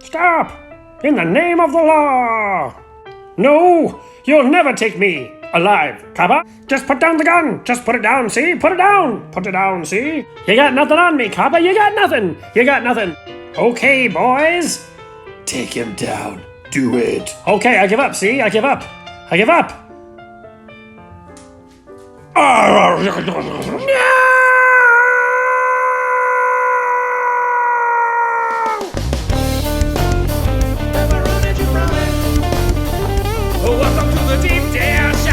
Stop! In the name of the law! No! You'll never take me alive, Kappa! Just put down the gun! Just put it down, see? Put it down! Put it down, see? You got nothing on me, Kappa! You got nothing! You got nothing! Okay, boys! Take him down. Do it. Okay, I give up, see? I give up. I give up! Pepperoni Jabroni. Welcome to the Deep Dish.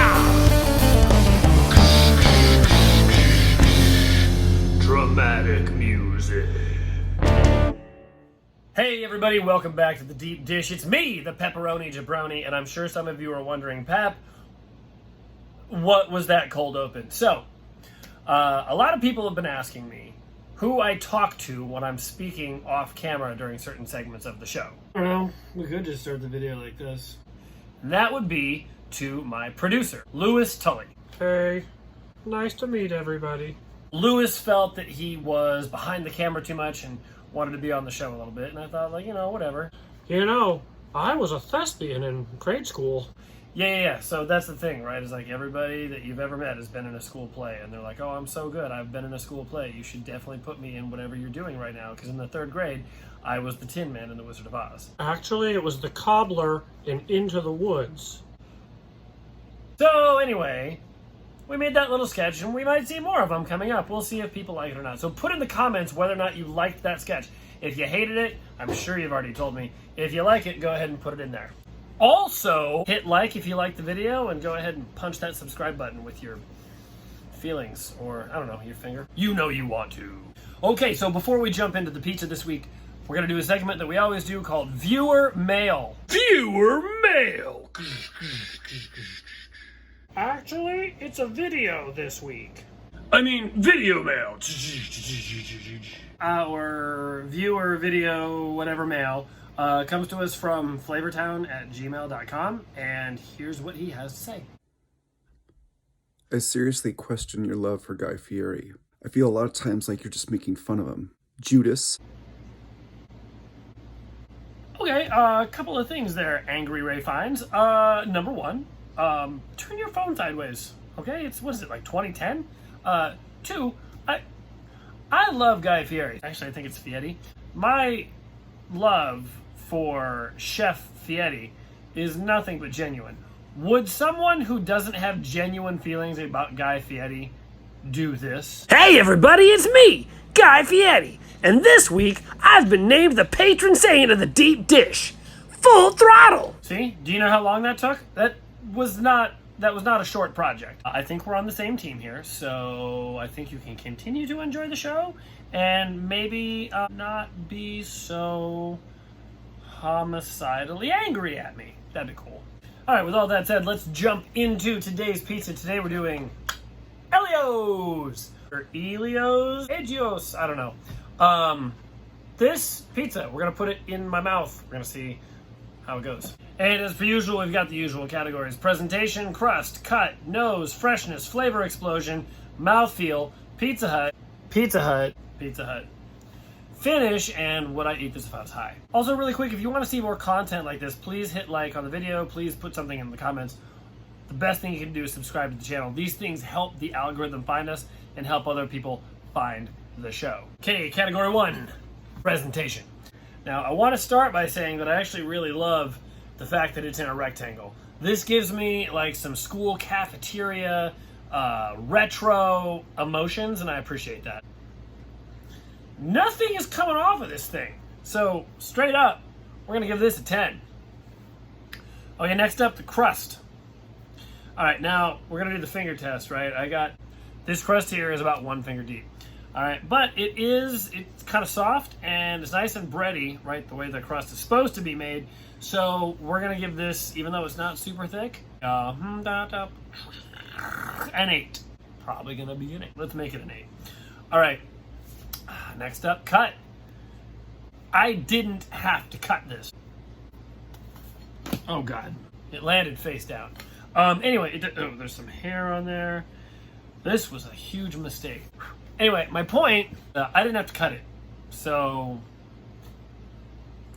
Dramatic music. Hey everybody, welcome back to the Deep Dish. It's me, the Pepperoni Jabroni, and I'm sure some of you are wondering, Pep, what was that cold open? So, a lot of people have been asking me who I talk to when I'm speaking off camera during certain segments of the show. Well, we could just start the video like this. And that would be to my producer, Lewis Tully. Hey, nice to meet everybody. Lewis felt that he was behind the camera too much and wanted to be on the show a little bit, and I thought, like, whatever. You know, I was a thespian in grade school. Yeah. So that's the thing, right? Is like everybody that you've ever met has been in a school play, and they're like, "Oh, I'm so good. I've been in a school play. You should definitely put me in whatever you're doing right now." Because in the third grade, I was the Tin Man in The Wizard of Oz. Actually, it was the cobbler in Into the Woods. So anyway, we made that little sketch, and we might see more of them coming up. We'll see if people like it or not. So put in the comments whether or not you liked that sketch. If you hated it, I'm sure you've already told me. If you like it, go ahead and put it in there. Also, hit like if you like the video, and go ahead and punch that subscribe button with your feelings, or, I don't know, your finger. You know you want to. Okay, so before we jump into the pizza this week, we're going to do a segment that we always do called Viewer Mail. Viewer Mail! Actually, it's a video this week. I mean, video mail. Our viewer video, whatever mail, comes to us from flavortown@gmail.com, and here's what he has to say. I seriously question your love for Guy Fieri. I feel a lot of times like you're just making fun of him. Judas. Okay, a couple of things there, Angry Ray Fiennes. Number one, turn your phone sideways. Okay, it's, what is it, like 2010? Two, I love Guy Fieri. Actually, I think it's Fieri. My love for Chef Fieri is nothing but genuine. Would someone who doesn't have genuine feelings about Guy Fieri do this? Hey everybody, it's me, Guy Fieri, and this week I've been named the patron saint of the Deep Dish. Full throttle! See, do you know how long that took? That was not a short project. I think we're on the same team here, so I think you can continue to enjoy the show and maybe not be so homicidally angry at me. That'd be cool. All right, with all that said, let's jump into today's pizza. Today we're doing Ellios or Ellios, I don't know. This pizza, we're gonna put it in my mouth. We're gonna see how it goes. And as per usual, we've got the usual categories: presentation, crust, cut, nose, freshness, flavor explosion, mouthfeel, Pizza Hut, finish, and would I eat this if I was high? Also, really quick, if you want to see more content like this, please hit like on the video, please put something in the comments. The best thing you can do is subscribe to the channel. These things help the algorithm find us and help other people find the show. Okay, category one, presentation. Now, I want to start by saying that I actually really love the fact that it's in a rectangle. This gives me like some school cafeteria, retro emotions, and I appreciate that. Nothing is coming off of this thing. So, straight up, we're going to give this a 10. Okay, next up, the crust. All right, now we're going to do the finger test, right? I got this crust here is about 1 finger deep. All right, but it's kind of soft and it's nice and bready, right? The way the crust is supposed to be made. So we're going to give this, even though it's not super thick, an 8. Probably going to be an 8. Let's make it an 8. All right, next up, cut. I didn't have to cut this. Oh God, it landed face down. Anyway, there's some hair on there. This was a huge mistake. Anyway, my point, I didn't have to cut it. So,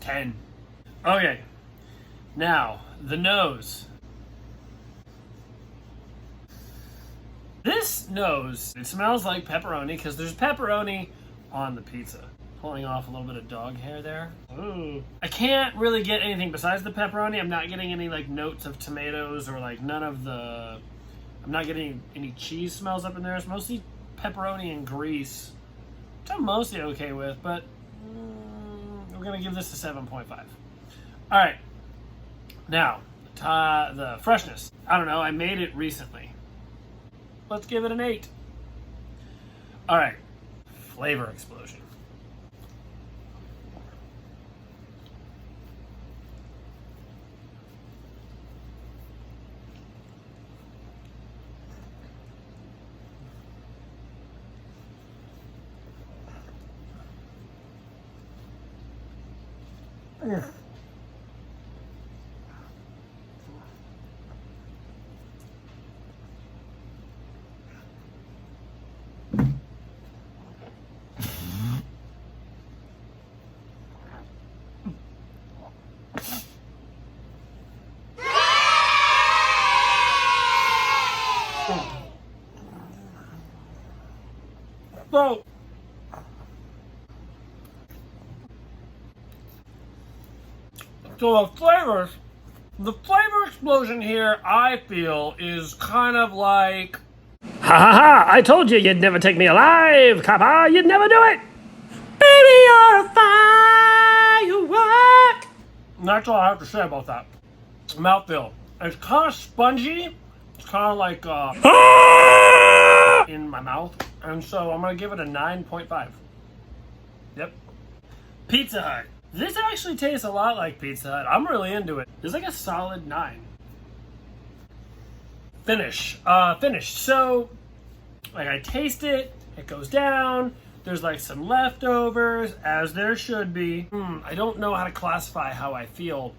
10. Okay. Now, the nose. This nose, it smells like pepperoni because there's pepperoni on the pizza. Pulling off a little bit of dog hair there. Ooh. I can't really get anything besides the pepperoni. I'm not getting any like notes of tomatoes or like none of the... I'm not getting any cheese smells up in there. It's mostly pepperoni and grease, which I'm mostly okay with, but we're going to give this a 7.5. All right. Now, the freshness. I don't know. I made it recently. Let's give it an 8. All right. Flavor explosion. So the flavor explosion here, I feel, is kind of like... Ha ha ha! I told you you'd never take me alive, copper! You'd never do it! Baby, you're a firework! And that's all I have to say about that. Mouthfeel. It's kind of spongy. It's kind of like in my mouth. And so I'm going to give it a 9.5. Yep. Pizza Hut. This actually tastes a lot like Pizza Hut. I'm really into it. It's like a solid 9. Finished. So, like I taste it, it goes down. There's like some leftovers, as there should be. I don't know how to classify how I feel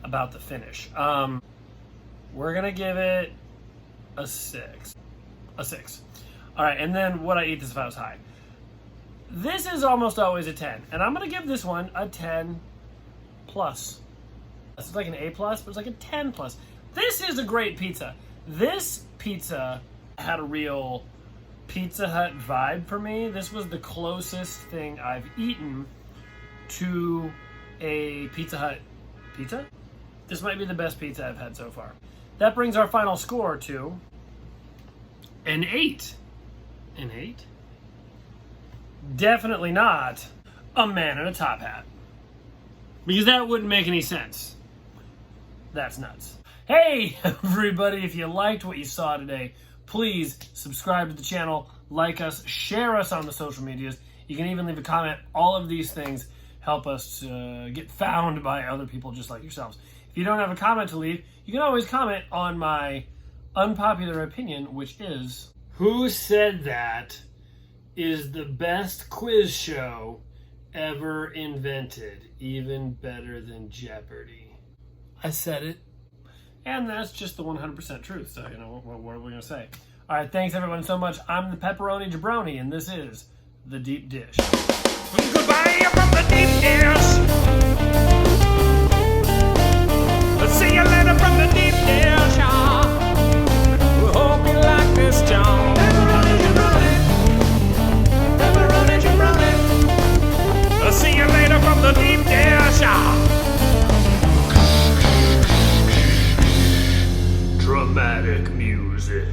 about the finish. We're gonna give it a 6. A 6. All right, and then would I eat this if I was high? This is almost always a 10, and I'm gonna give this one a 10 plus. It's like an A plus, but it's like a 10 plus. This is a great pizza. This pizza had a real Pizza Hut vibe for me. This was the closest thing I've eaten to a Pizza Hut pizza. This might be the best pizza I've had so far. That brings our final score to an 8. An 8? Definitely not a man in a top hat. Because that wouldn't make any sense. That's nuts. Hey, everybody, if you liked what you saw today, please subscribe to the channel, like us, share us on the social medias. You can even leave a comment. All of these things help us get found by other people just like yourselves. If you don't have a comment to leave, you can always comment on my unpopular opinion, which is, who said that is the best quiz show ever invented, even better than Jeopardy? I said it. And that's just the 100% truth. So, what are we going to say? All right, thanks everyone so much. I'm the Pepperoni Jabroni, and this is The Deep Dish. Goodbye from the deep dish. See you later from the deep dish. We hope you like this, John. Pepperoni Jabroni. See you later from the deep dish. Dramatic music.